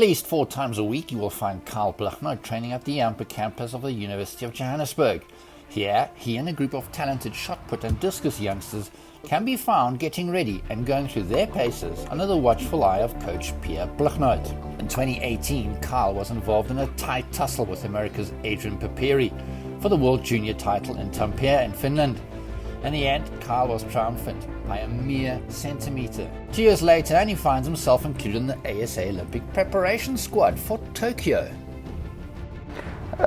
least 4 times a week you will find Kyle Blignaut training at the Yampa campus of the University of Johannesburg. Here, he and a group of talented shot put and discus youngsters can be found getting ready and going through their paces under the watchful eye of coach Kyle Blignaut. In 2018, Kyle was involved in a tight tussle with America's Adrian Paperi for the World Junior title in Tampere in Finland. In the end, Kyle was triumphant by a mere centimetre. 2 years later, and he finds himself included in the ASA Olympic preparation squad for Tokyo.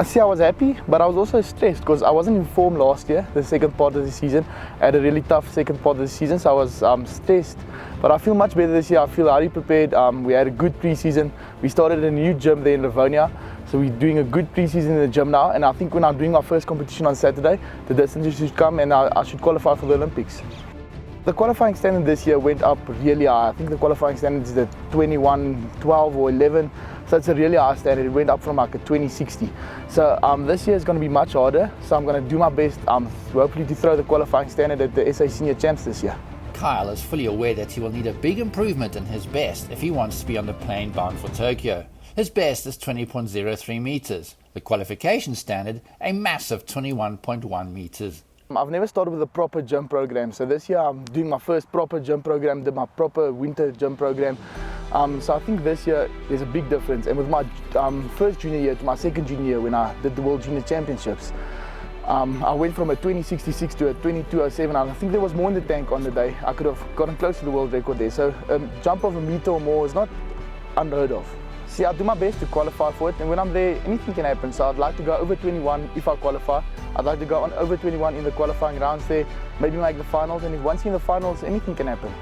See, I was happy, but I was also stressed because I wasn't in form last year, the second part of the season. I had a really tough second part of the season, so I was stressed. But I feel much better this year. I feel highly prepared. We had a good pre-season. We started a new gym there in Livonia, so we're doing a good pre-season in the gym now. And I think when I'm doing my first competition on Saturday, the distances should come and I should qualify for the Olympics. The qualifying standard this year went up really high. I think the qualifying standard is the 21, 12 or 11. So it's a really high standard. It went up from like a 2060. So this year is going to be much harder. So I'm going to do my best, hopefully to throw the qualifying standard at the SA Senior Champs this year. Kyle is fully aware that he will need a big improvement in his best if he wants to be on the plane bound for Tokyo. His best is 20.03 meters. The qualification standard, a massive 21.1 meters. I've never started with a proper gym program, so this year I'm doing my first proper gym program, did my proper winter gym program. So I think this year there's a big difference. And with my first junior year to my second junior year when I did the World Junior Championships, I went from a 2066 to a 2207. I think there was more in the tank on the day. I could have gotten close to the world record there. So a jump of a meter or more is not unheard of. See, I do my best to qualify for it, and when I'm there, anything can happen. So I'd like to go over 21 if I qualify. I'd like to go on over 21 in the qualifying rounds there, maybe make the finals, and if once you're in the finals, anything can happen.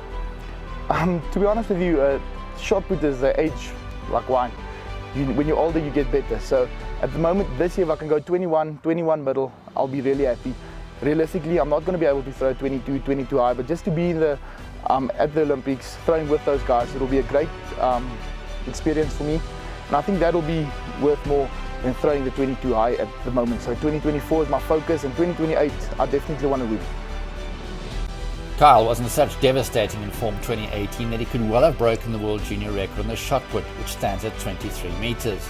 To be honest with you, shot put is the age like wine. When you're older, you get better. So at the moment, this year, if I can go 21 middle, I'll be really happy. Realistically, I'm not going to be able to throw 22 high, but just to be in the at the Olympics, throwing with those guys, it'll be a great experience for me, and I think that'll be worth more than throwing the 22 high at the moment. So 2024 is my focus, and 2028 I definitely want to win. Kyle was in such devastating in form 2018 that he could well have broken the world junior record on the shot put, which stands at 23 meters.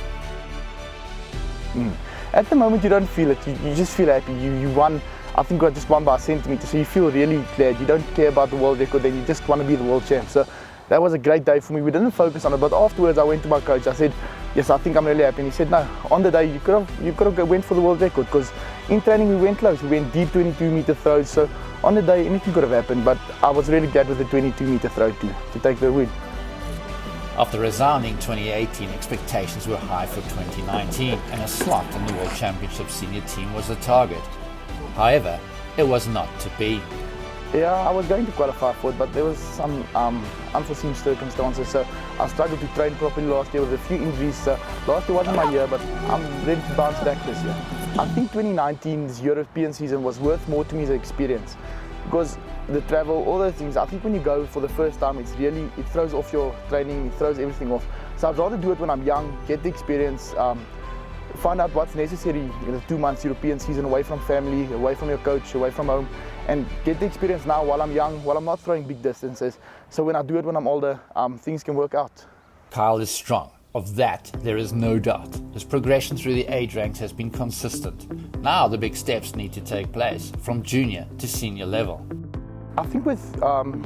At the moment you don't feel it, you just feel happy. You won, I think I just won by a centimeter, so you feel really glad. You don't care about the world record, then you just want to be the world champ. So that was a great day for me. We didn't focus on it, but afterwards I went to my coach. I said, yes, I think I'm really happy. And he said, no, on the day you could have went for the world record, because in training we went close. We went deep 22-meter throws. So on the day anything could have happened, but I was really glad with the 22-meter throw to take the win. After resounding 2018, expectations were high for 2019, and a slot in the World Championship senior team was the target. However, it was not to be. Yeah, I was going to qualify for it, but there was some unforeseen circumstances. So I struggled to train properly last year with a few injuries. So last year wasn't my year, but I'm ready to bounce back this year. I think 2019's European season was worth more to me as an experience, because the travel, all those things. I think when you go for the first time, it throws off your training, it throws everything off. So I'd rather do it when I'm young, get the experience, find out what's necessary in the 2 months European season, away from family, away from your coach, away from home, and get the experience now while I'm young, while I'm not throwing big distances. So when I do it when I'm older, things can work out. Kyle is strong. Of that, there is no doubt. His progression through the age ranks has been consistent. Now the big steps need to take place, from junior to senior level. I think with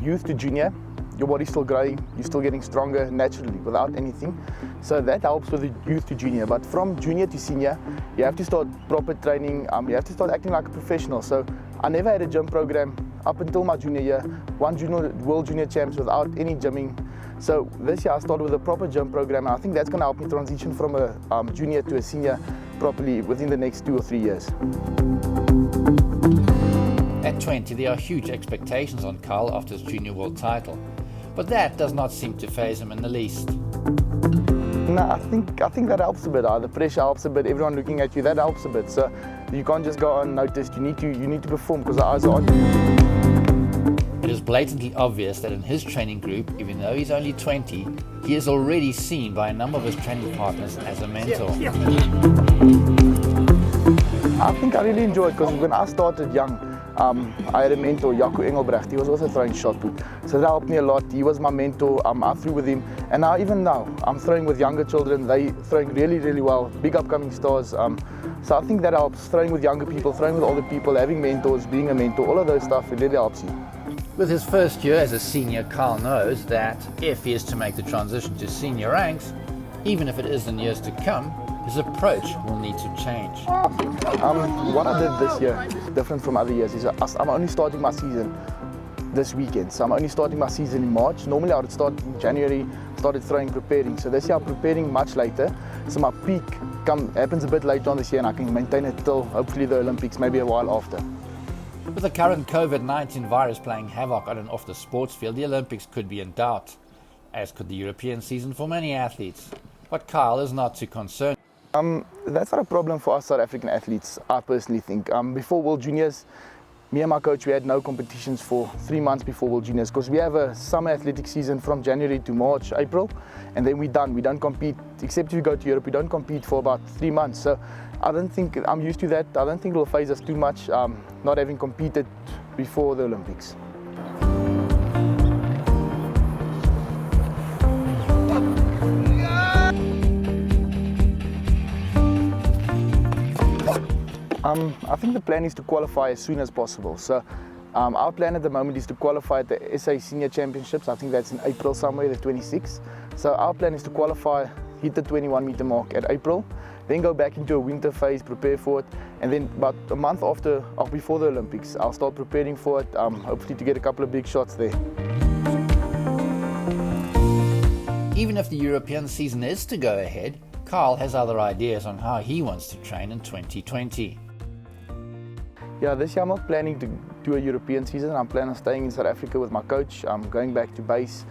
youth to junior, your body's still growing, you're still getting stronger naturally without anything. So that helps with the youth to junior. But from junior to senior, you have to start proper training, you have to start acting like a professional. So I never had a gym program up until my junior year, won World Junior Champs without any gymming. So this year I started with a proper gym program, and I think that's going to help me transition from a junior to a senior properly within the next 2 or 3 years. At 20, there are huge expectations on Kyle after his junior world title, but that does not seem to faze him in the least. No, I think that helps a bit. The pressure helps a bit. Everyone looking at you, that helps a bit. So you can't just go unnoticed. You need to perform, because the eyes are on you. It is blatantly obvious that in his training group, even though he's only 20, he is already seen by a number of his training partners as a mentor. I think I really enjoy it, because when I started young, I had a mentor, Jaco Engelbrecht. He was also throwing shot put, so that helped me a lot. He was my mentor. I threw with him, and even now I'm throwing with younger children. They throwing really, really well, big upcoming stars. So I think that helps. Throwing with younger people, throwing with older people, having mentors, being a mentor, all of those stuff, it really helps you. With his first year as a senior, Kyle knows that if he is to make the transition to senior ranks, even if it is in years to come, his approach will need to change. What I did this year, different from other years, is I'm only starting my season this weekend. So I'm only starting my season in March. Normally I would start in January, started throwing, preparing. So this year I'm preparing much later. So my peak happens a bit later on this year, and I can maintain it till hopefully the Olympics, maybe a while after. With the current COVID-19 virus playing havoc on and off the sports field, the Olympics could be in doubt, as could the European season for many athletes. But Kyle is not too concerned. That's not a problem for us South African athletes, I personally think. Before World Juniors, me and my coach, we had no competitions for 3 months before World Juniors, because we have a summer athletic season from January to March, April, and then we're done. We don't compete, except if we go to Europe, we don't compete for about 3 months. So I don't think, I'm used to that. I don't think it will phase us too much, not having competed before the Olympics. I think the plan is to qualify as soon as possible. So our plan at the moment is to qualify at the SA Senior Championships. I think that's in April somewhere, the 26th. So our plan is to qualify, hit the 21-meter mark at April, then go back into a winter phase, prepare for it, and then about a month after or before the Olympics, I'll start preparing for it, hopefully to get a couple of big shots there. Even if the European season is to go ahead, Kyle has other ideas on how he wants to train in 2020. Yeah, this year I'm not planning to do a European season. I'm planning on staying in South Africa with my coach. I'm going back to base,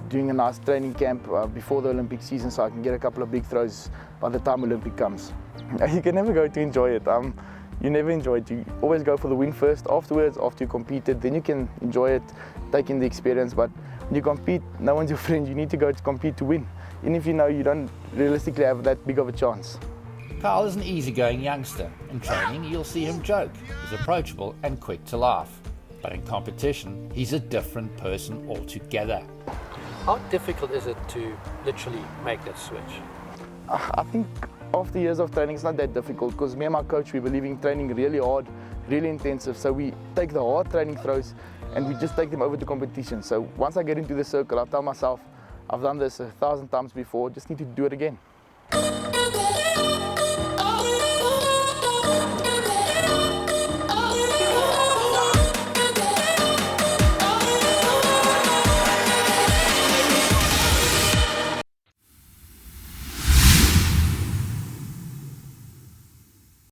doing a nice training camp before the Olympic season, so I can get a couple of big throws by the time Olympic comes. You can never go to enjoy it. You never enjoy it. You always go for the win first. Afterwards, after you competed, then you can enjoy it, take in the experience. But when you compete, no one's your friend. You need to go to compete to win, even if you know you don't realistically have that big of a chance. Kyle is an easygoing youngster. In training, you'll see him joke. He's approachable and quick to laugh. But in competition, he's a different person altogether. How difficult is it to literally make that switch? I think after years of training, it's not that difficult, because me and my coach, we believe in training really hard, really intensive. So we take the hard training throws and we just take them over to competition. So once I get into the circle, I tell myself, I've done this 1,000 times before, just need to do it again.